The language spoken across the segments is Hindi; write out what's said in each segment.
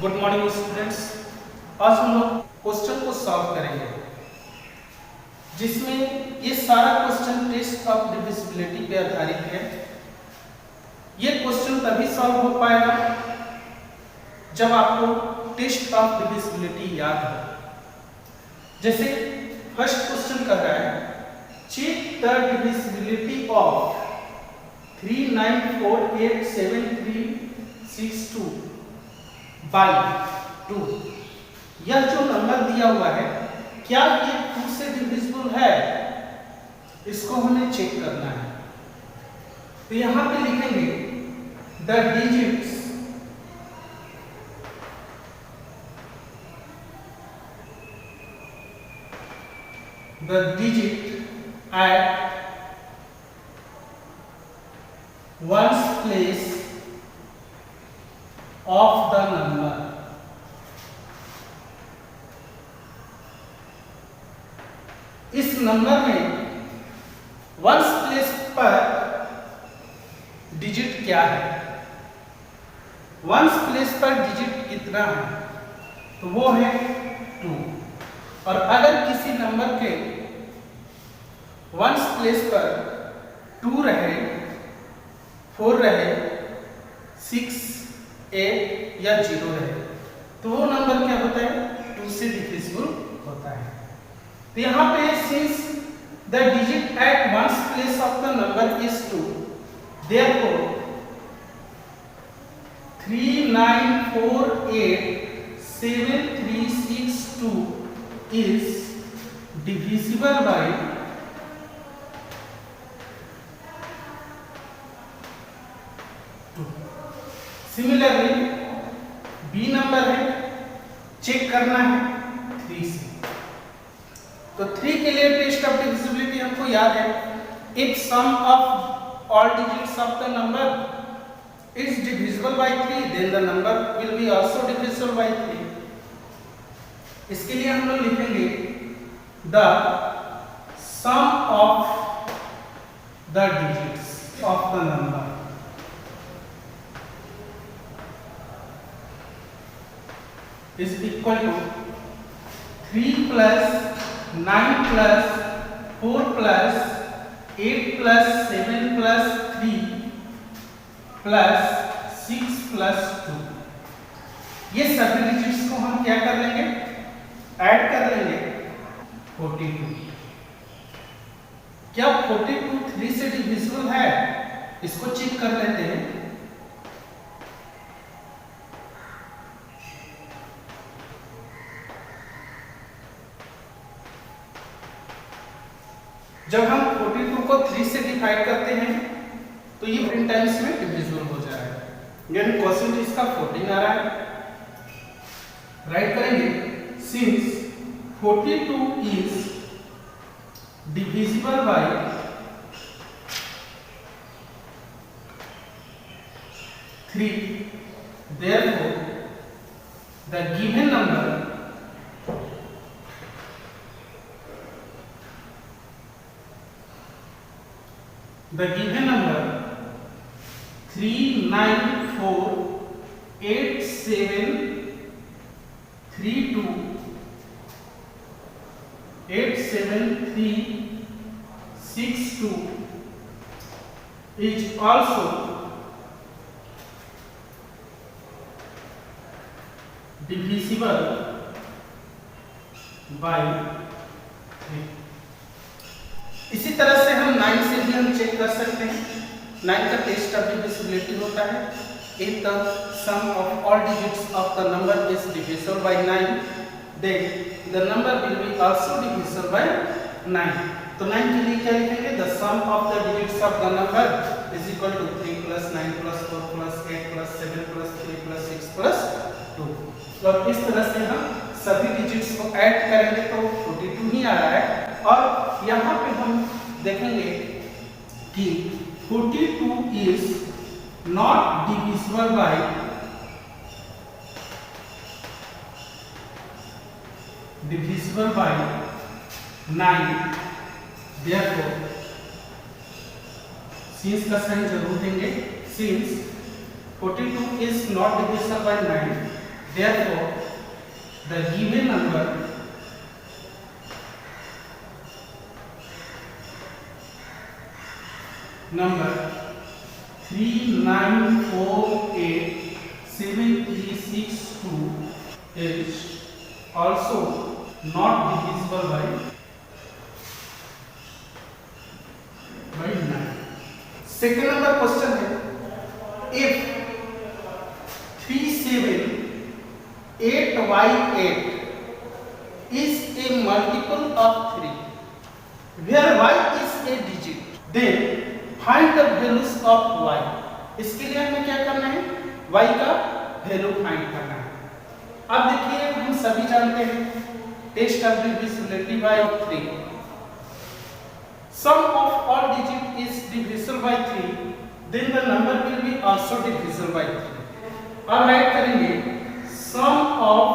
Good morning students. आज हम लोग क्वेश्चन को सॉल्व करेंगे जिसमें ये सारा क्वेश्चन टेस्ट ऑफ डिविजिबिलिटी पे आधारित है। ये क्वेश्चन तभी सॉल्व हो पाएगा जब आपको टेस्ट ऑफ डिविजिबिलिटी याद हो। जैसे फर्स्ट क्वेश्चन कर रहा है, check the divisibility of 39487362 by 2। यह जो नंबर दिया हुआ है क्या ये 2 से डिविजिबल है, इसको हमें चेक करना है। तो यहां पे लिखेंगे the digits at ones place of the number। इस नंबर में वंस प्लेस पर डिजिट क्या है, वंस प्लेस पर डिजिट कितना है, तो वो है 2। और अगर किसी नंबर के वंस प्लेस पर 2 रहे, 4 रहे, 6, 8 या 0 रहे, तो वो नंबर क्या होता है, 2 से डिविजिबल होता है। तो यहाँ पे since the digit at once place of the number is 2, therefore 39487362 is divisible by 2। Similarly बी नंबर है, चेक करना है 3 से। तो 3 के लिए टेस्ट ऑफ डिविजिबिलिटी हमको याद है, if sum of all digits of the number is divisible by 3 then the number will be also divisible by 3। इसके लिए हम लोग लिखेंगे the sum of the digits of the number is equal to 3 plus 9 plus 4 plus 8 plus 7 plus 3 plus 6 plus 2। ये सभी डिजिट्स को हम क्या कर लेंगे, ऐड कर लेंगे 42। क्या 42 3 से डिविजिबल है, इसको चेक कर लेते हैं। जब हम 42 को 3 से डिवाइड करते हैं तो ये 3 टाइम्स में डिविजिबल हो जाएगा, यानी क्वोशिएंट इसका 14 आ रहा है। राइट करेंगे, since 42 is divisible by 3, therefore the given number The given number 39487362 is also divisible by 3। इसी तरह से हम 9 से भी हम चेक कर सकते हैं। 9 का टेस्ट ऑफ डिविजिबिलिटी होता है, if the sum of all digits of the number is divisible by 9 then the number will be also divisible by 9। तो 9 के लिए क्या लिखेंगे, the sum of the digits of the number is equal to 3 plus 9 plus 4 plus 8 plus 7 plus 3 plus 6 plus 2। और इस तरह से हम सभी डिजिट्स को ऐड करेंगे तो 42 ही आ रहा है। और यहाँ पे हम देखेंगे कि 42 is not divisible by 9, therefore since का साइन जरूर देंगे, since 42 is not divisible by 9 Therefore, the given number number 39487362 is also not divisible by 9. Second number question है, if 378y8 is a multiple of 3 where y is a digit, then find the values of y. इसके लिए हमें क्या करना है, y का वैल्यू फाइंड करना है। अब देखिए, हम सभी जानते हैं test of divisibility by 3, sum of all digit is divisible by 3, then the number will be also divisible by 3. अब राइट करेंगे sum of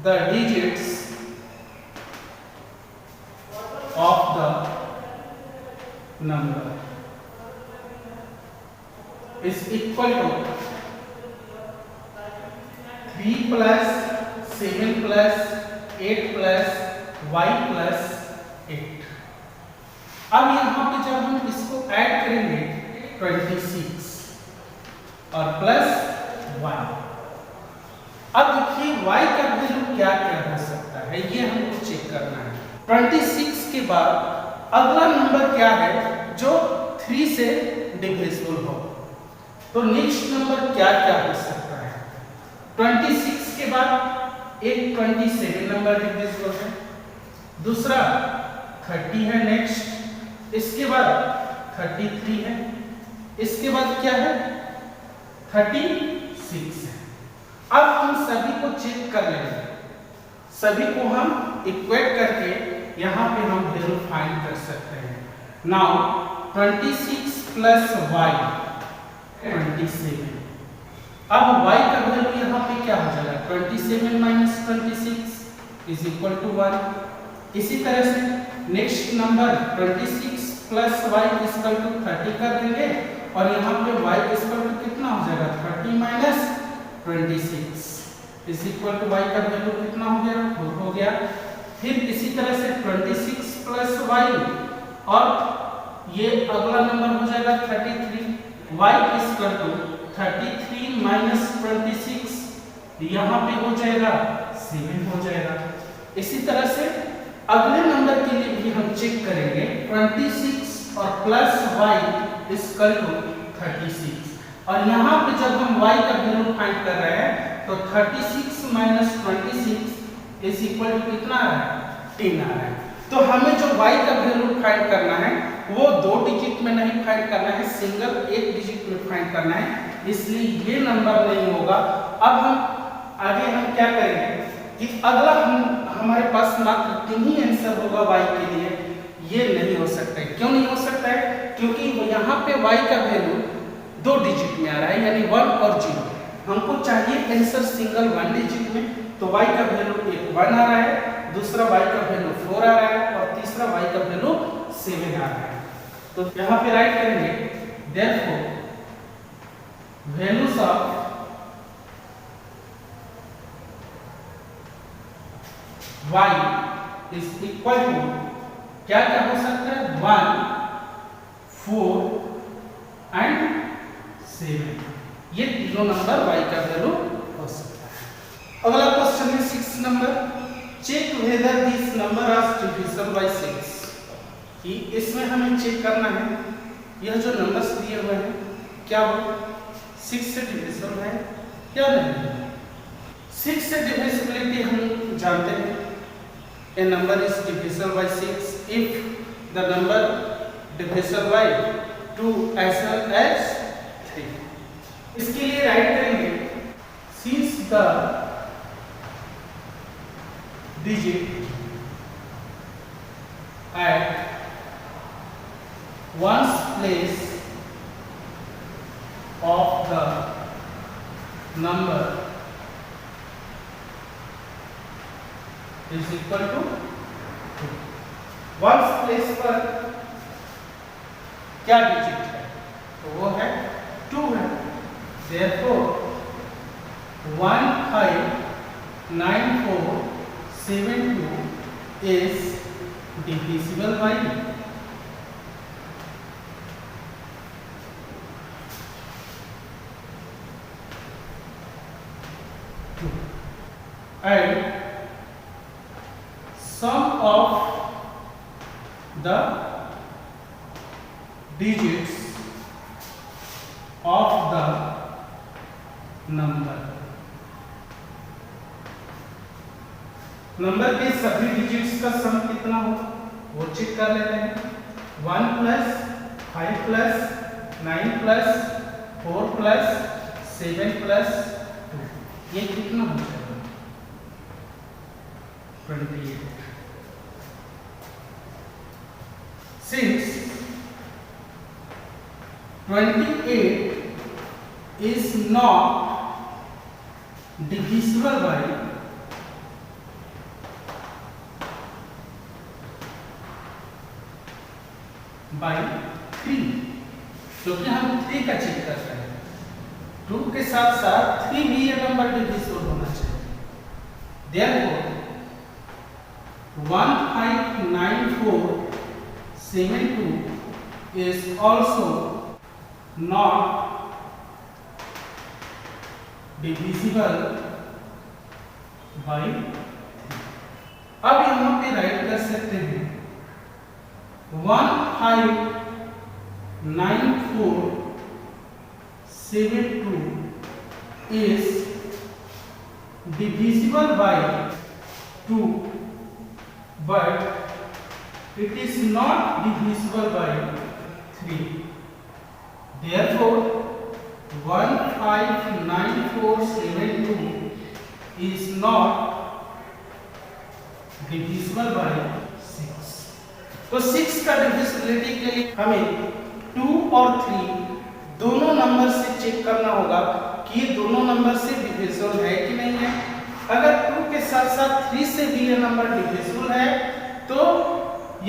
the digits of the number is equal to 3 plus 7 plus 8 plus y plus 8. अब यहाँ पे जब हम इसको ऐड करेंगे 26 और प्लस 1, अब देखिए y का वैल्यू क्या क्या हो सकता है, ये हमको चेक करना है। 26 के बाद अगला नंबर क्या है जो 3 से डिविजिबल हो, तो नेक्स्ट नंबर क्या क्या हो सकता है। 26 के बाद एक 27 नंबर डिविजिबल है, दूसरा 30 है, नेक्स्ट इसके बाद 33 है, इसके बाद क्या है 36 है। अब हम सभी को चेक कर लेंगे, सभी को हम इक्वेट करके यहाँ पे हम वैल्यू फाइंड कर सकते हैं। नाउ 26 प्लस y 27, अब y का वैल्यू यहाँ पे क्या हो जाएगा, 27 माइनस 26 इज इक्वल टू 1। इसी तरह से next number 26 plus y equal to 30 कर देंगे और यहाँ पे y इक्वल टू कितना हो जाएगा, 30 minus 26 is equal to y का वैल्यू कितना हो गया, 4 हो गया। फिर इसी तरह से 26 प्लस y और ये अगला नंबर हो जाएगा 33, y इक्वल टू 33 माइनस 26, यहाँ पे हो जाएगा 7 हो जाएगा। इसी तरह से अगले नंबर के लिए भी हम चेक करेंगे 26 और प्लस y इक्वल टू 36, और यहाँ पे जब हम y का वैल्यू फाइंड कर रहे हैं तो 36 माइनस 26 इज इक्वल टू कितना आ रहा है, 10 आ रहा है। तो हमें जो y का वैल्यू फाइंड करना है वो 2 डिजिट में नहीं फाइंड करना है, सिंगल 1 डिजिट में फाइंड करना है, इसलिए ये नंबर नहीं होगा। अब हम आगे हम क्या करेंगे कि अगला हमारे पास मात्र 3 ही आंसर होगा y के लिए, ये नहीं हो सकता है। क्यों नहीं हो सकता है, क्योंकि यहाँ पे y का वैल्यू 2 डिजिट में आ रहा है, यानी 1 और 0। हमको चाहिए आंसर सिंगल 1 डिजिट में, तो y का वैल्यू 1 आ रहा है, दूसरा y का वैल्यू 4 आ रहा है और तीसरा y का वैल्यू 7 आ रहा है। तो यहाँ पे राइट करेंगे therefore values of y is equal to क्या क्या हो सकता है, 1 4 एंड 7, ये तीनों नंबर y का वैल्यू हो सकता है। अगला क्वेश्चन है 6 number, check whether this number are divisible by 6, कि इसमें हमें चेक करना है यह जो नंबर्स दिए हुए हैं क्या वो 6 से डिविजिबल है या नहीं। 6 से डिविजिबिलिटी हम जानते हैं, a number is divisible by 6 if the number divisible by 2 as well as 3। इसके लिए राइट करेंगे since the digit at one's place of the number is equal to 2। one's place पर क्या डिजिट है, तो वो है 2 है। therefore 1 9472 is divisible by and sum of the digits of the number के सभी डिजिट्स का सम कितना होगा वो चेक कर लेते हैं 1 plus 5 plus 9 plus 4 plus 7 plus 2 ये कितना हो जाएगा 28 since 28 is not divisible by 3 क्योंकि हम 3 का चेक कर रहे हैं 2 के साथ साथ 3 भी ये नंबर डिविजिबल होना चाहिए therefore 159472 is also not divisible by 3 अब यहाँ पे राइट कर सकते हैं 159472 is divisible by 2 but it is not divisible by 3 therefore 159472 is not divisible by 6 तो 6 का डिविजिबिलिटी के लिए हमें 2 और 3 दोनों नंबर से चेक करना होगा कि ये दोनों नंबर से डिविजिबल है कि नहीं है अगर 2 के साथ साथ 3 से भी ये नंबर डिविजिबल है तो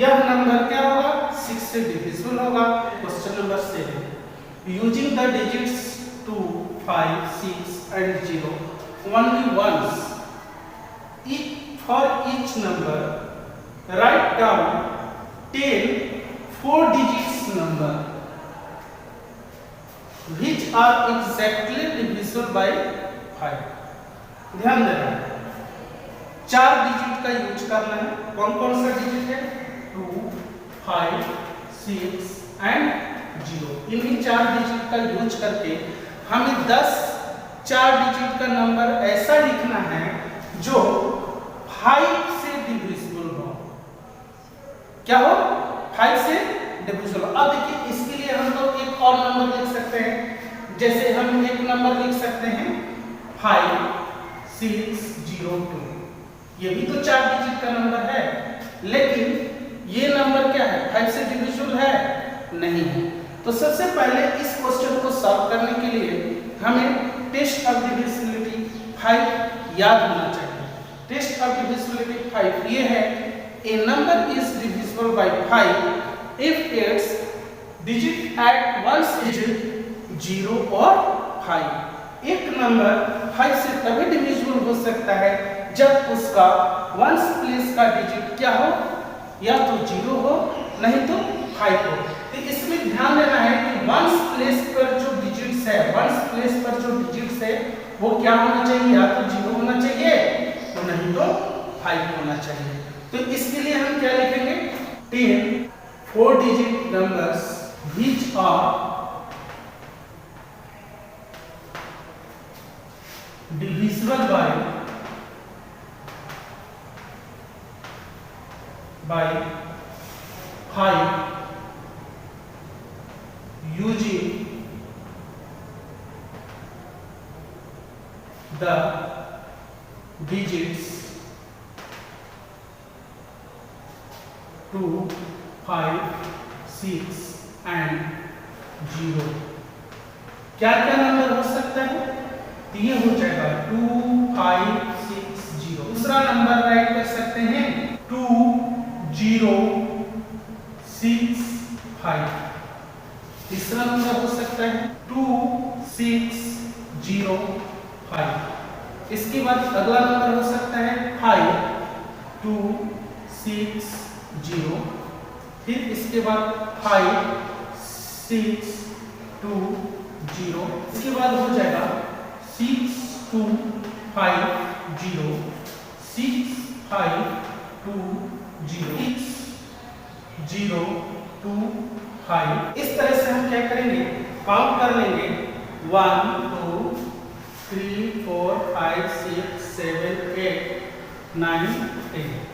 यह नंबर क्या होगा 6 से डिविजिबल होगा question number 7 using the digits 2 5 6 and 0 only once for each number write down 10 4 digits number which are exactly divisible by 5 ध्यान देना 4 डिजिट का यूज करना है कौन कौन सा डिजिट है 2 5 6 and 0 इन्हीं 4 डिजिट का यूज करके हमें 10 4 डिजिट का नंबर ऐसा लिखना है जो 5 से डिविजिबल हो क्या हो 5 से डिविजिबल अब देखिए इसके लिए हम लोग एक और नंबर लिख सकते हैं जैसे हम एक नंबर लिख सकते हैं 5602 ये भी तो 4 डिजिट का नंबर है लेकिन ये नंबर क्या है 5 से डिविजिबल है नहीं है तो सबसे पहले इस क्वेश्चन को सॉल्व करने के लिए हमें टेस्ट ऑफ डिविजिबिलिटी 5 याद होना चाहिए टेस्ट ऑफ डिविजिबिलिटी 5 ये है a number is divisible by 5 if its digit at once is 0 or 5 एक नंबर 5 से तभी डिविजिबल हो सकता है जब उसका वंस प्लेस का डिजिट क्या हो या तो 0 हो नहीं तो 5 हो तो इसमें ध्यान देना है कि वंस प्लेस पर जो डिजिट्स है वंस प्लेस पर जो डिजिट्स है वो क्या होना चाहिए या तो 0 होना चाहिए तो नहीं तो 5 होना चाहिए तो इसके लिए हम क्या लिखेंगे 10 4 digit numbers which are divisible by 5 using the digits 2 5 6 and 0 क्या क्या नंबर हो सकता है तो ये हो जाएगा 2 5 6 0 दूसरा नंबर राइट कर सकते हैं 2 0 6 5 तीसरा नंबर हो सकता है 2 6 0 5 इसके बाद अगला नंबर हो सकता है 5 2 6 0, फिर इसके बाद 5 6 2 0, इसके बाद हो जाएगा 6 2 5 0 6 5 2 0 6 0 2 5। इस तरह से हम क्या करेंगे, काउंट कर लेंगे 1 2 3 4 5 6 7 8 9 10।